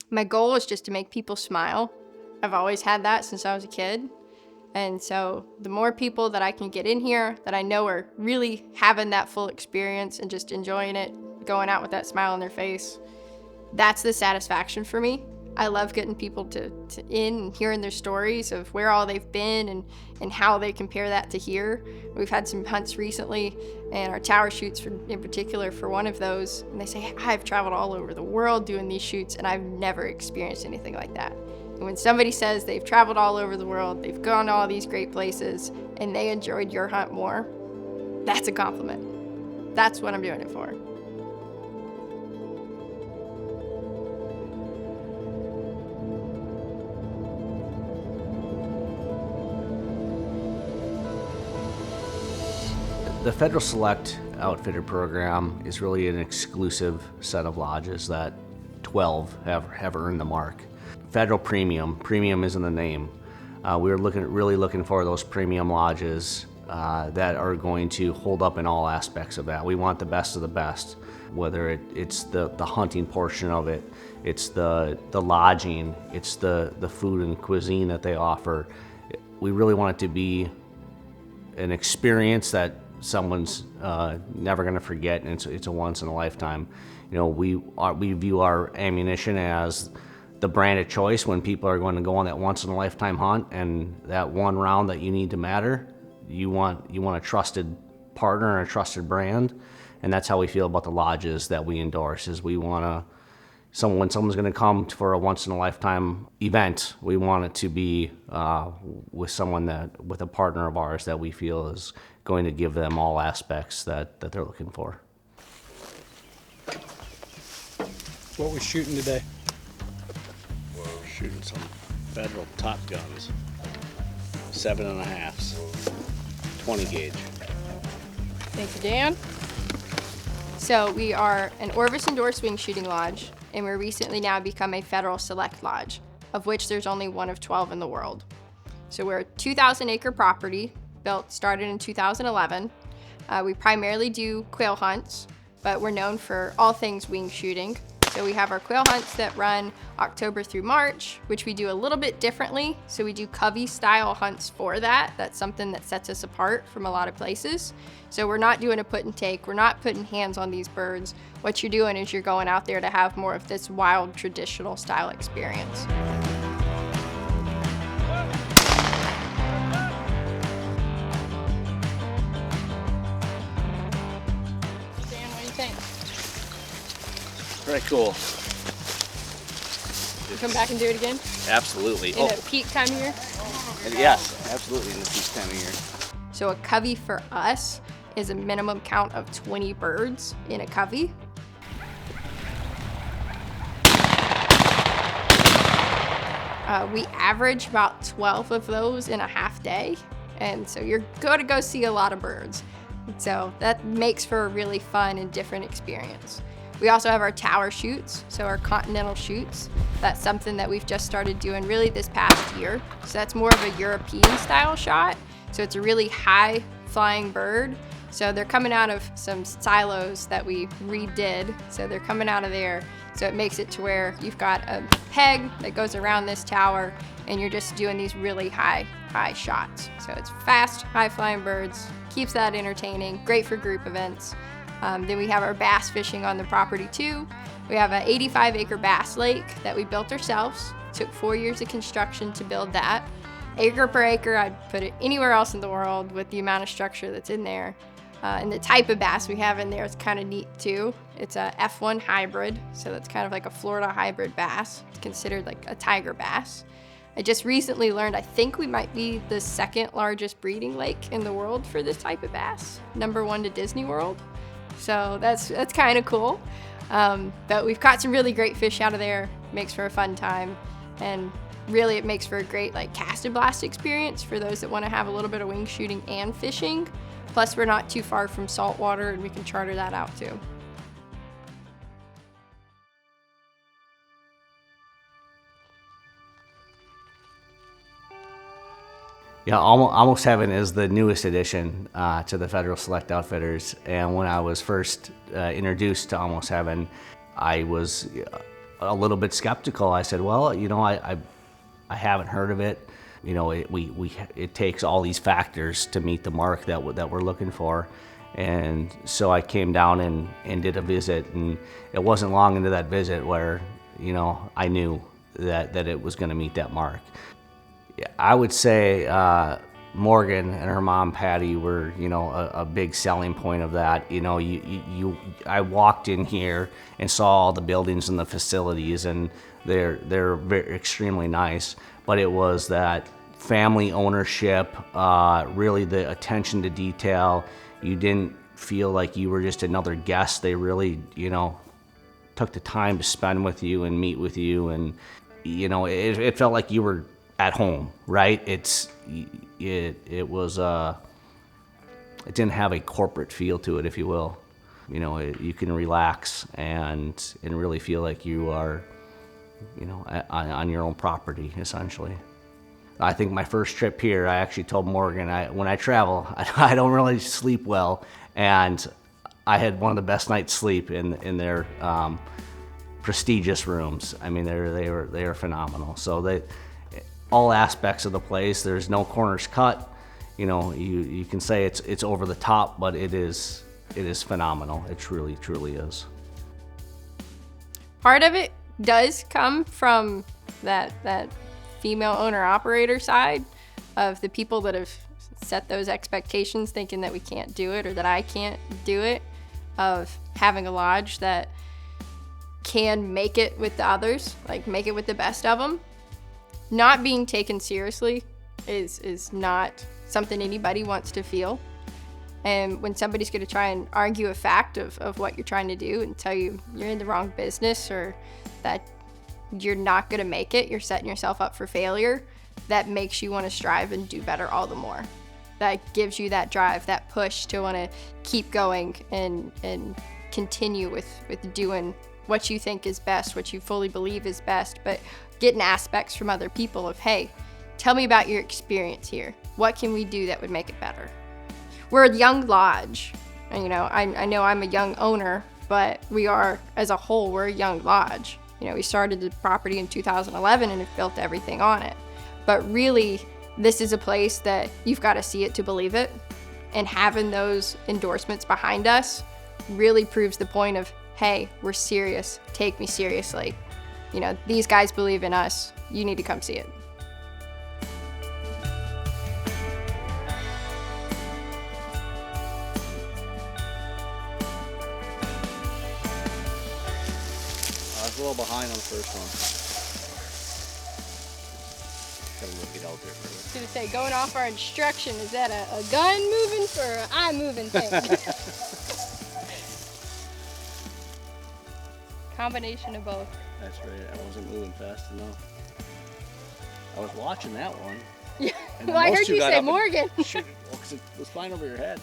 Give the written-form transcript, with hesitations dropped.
My goal is just to make people smile. I've always had that since I was a kid. And so the more people that I can get in here that I know are really having that full experience and just enjoying it, going out with that smile on their face, that's the satisfaction for me. I love getting people to in and hearing their stories of where all they've been and how they compare that to here. We've had some hunts recently, and our tower shoots in particular for one of those, and they say, I've traveled all over the world doing these shoots and I've never experienced anything like that. And when somebody says they've traveled all over the world, they've gone to all these great places, and they enjoyed your hunt more, that's a compliment. That's what I'm doing it for. The Federal Select Outfitter program is really an exclusive set of lodges that 12 have earned the mark. Federal premium is in the name. We're really looking for those premium lodges that are going to hold up in all aspects of that. We want the best of the best, whether it's the hunting portion of it, it's the lodging, it's the food and cuisine that they offer. We really want it to be an experience that someone's never going to forget, and it's a once in a lifetime. You know, we view our ammunition as the brand of choice when people are going to go on that once in a lifetime hunt, and that one round that you need to matter, you want a trusted partner and a trusted brand, and that's how we feel about the lodges that we endorse. Is we want to when someone's going to come for a once in a lifetime event, we want it to be with a partner of ours that we feel is going to give them all aspects that they're looking for. What we shooting today? We're shooting some Federal Top Guns, 7.5s, 20 gauge. Thank you, Dan. So we are an Orvis endorsed wing shooting lodge, and we're recently now become a Federal Select Lodge, of which there's only one of 12 in the world. So we're a 2,000 acre property, started in 2011. We primarily do quail hunts, but we're known for all things wing shooting. So we have our quail hunts that run October through March, which we do a little bit differently. So we do covey style hunts for that. That's something that sets us apart from a lot of places. So we're not doing a put and take. We're not putting hands on these birds. What you're doing is you're going out there to have more of this wild traditional style experience. Dan, what do you think? Very cool. Come back and do it again? Absolutely. In a peak time of year? Yes, absolutely in the peak time of year. So a covey for us is a minimum count of 20 birds in a covey. We average about 12 of those in a half day. And so you're going to go see a lot of birds. So that makes for a really fun and different experience. We also have our tower shoots, so our continental shoots. That's something that we've just started doing really this past year. So that's more of a European style shot. So it's a really high flying bird. So they're coming out of some silos that we redid. So they're coming out of there. So it makes it to where you've got a peg that goes around this tower, and you're just doing these really high shots. So it's fast, high flying birds, keeps that entertaining, great for group events. Then we have our bass fishing on the property too. We have an 85 acre bass lake that we built ourselves. Took 4 years of construction to build that. Acre per acre, I'd put it anywhere else in the world with the amount of structure that's in there. And the type of bass we have in there is kind of neat too. It's a F1 hybrid, so that's kind of like a Florida hybrid bass. It's considered like a tiger bass. I just recently learned I think we might be the second largest breeding lake in the world for this type of bass, #1 to Disney World. So that's kind of cool. But we've caught some really great fish out of there. Makes for a fun time, and really it makes for a great like cast and blast experience for those that want to have a little bit of wing shooting and fishing. Plus we're not too far from saltwater, and we can charter that out too. Yeah, Almost Heaven is the newest addition to the Federal Select Outfitters. And when I was first introduced to Almost Heaven, I was a little bit skeptical. I said, well, I haven't heard of it. It takes all these factors to meet the mark that we're looking for. And so I came down and did a visit, and it wasn't long into that visit where, I knew that it was going to meet that mark. I would say Morgan and her mom Patty were, a big selling point of that. I walked in here and saw all the buildings and the facilities, and they're extremely nice. But it was that family ownership, really the attention to detail. You didn't feel like you were just another guest. They really, took the time to spend with you and meet with you, and it felt like you were at home, right? It didn't have a corporate feel to it, if you will. You can relax and really feel like you are, on your own property, essentially. I think my first trip here, I actually told Morgan, when I travel, I don't really sleep well, and I had one of the best night's sleep in their prestigious rooms. I mean, they were phenomenal. So all aspects of the place, there's no corners cut. You can say it's over the top, but it is phenomenal. It truly is. Part of it does come from that female owner-operator side of the people that have set those expectations thinking that we can't do it or that I can't do it, of having a lodge that can make it with the others, like make it with the best of them. Not being taken seriously is not something anybody wants to feel. And when somebody's going to try and argue a fact of what you're trying to do and tell you you're in the wrong business or that you're not going to make it, you're setting yourself up for failure, that makes you want to strive and do better all the more. That gives you that drive, that push to want to keep going and continue with doing what you think is best, what you fully believe is best, but getting aspects from other people of, hey, tell me about your experience here. What can we do that would make it better? We're a young lodge. And, I know I'm a young owner, but we are, as a whole, we're a young lodge. We started the property in 2011 and have built everything on it. But really, this is a place that you've got to see it to believe it. And having those endorsements behind us really proves the point of, hey, we're serious. Take me seriously. These guys believe in us. You need to come see it. I was a little behind on the first one. Gotta look it out there for I was gonna say, going off our instruction, is that a gun moving or an eye moving thing? Combination of both. That's right. I wasn't moving fast enough. I was watching that one. Yeah. Well, I heard you say Morgan. Shoot, well, 'cause it was flying over your head.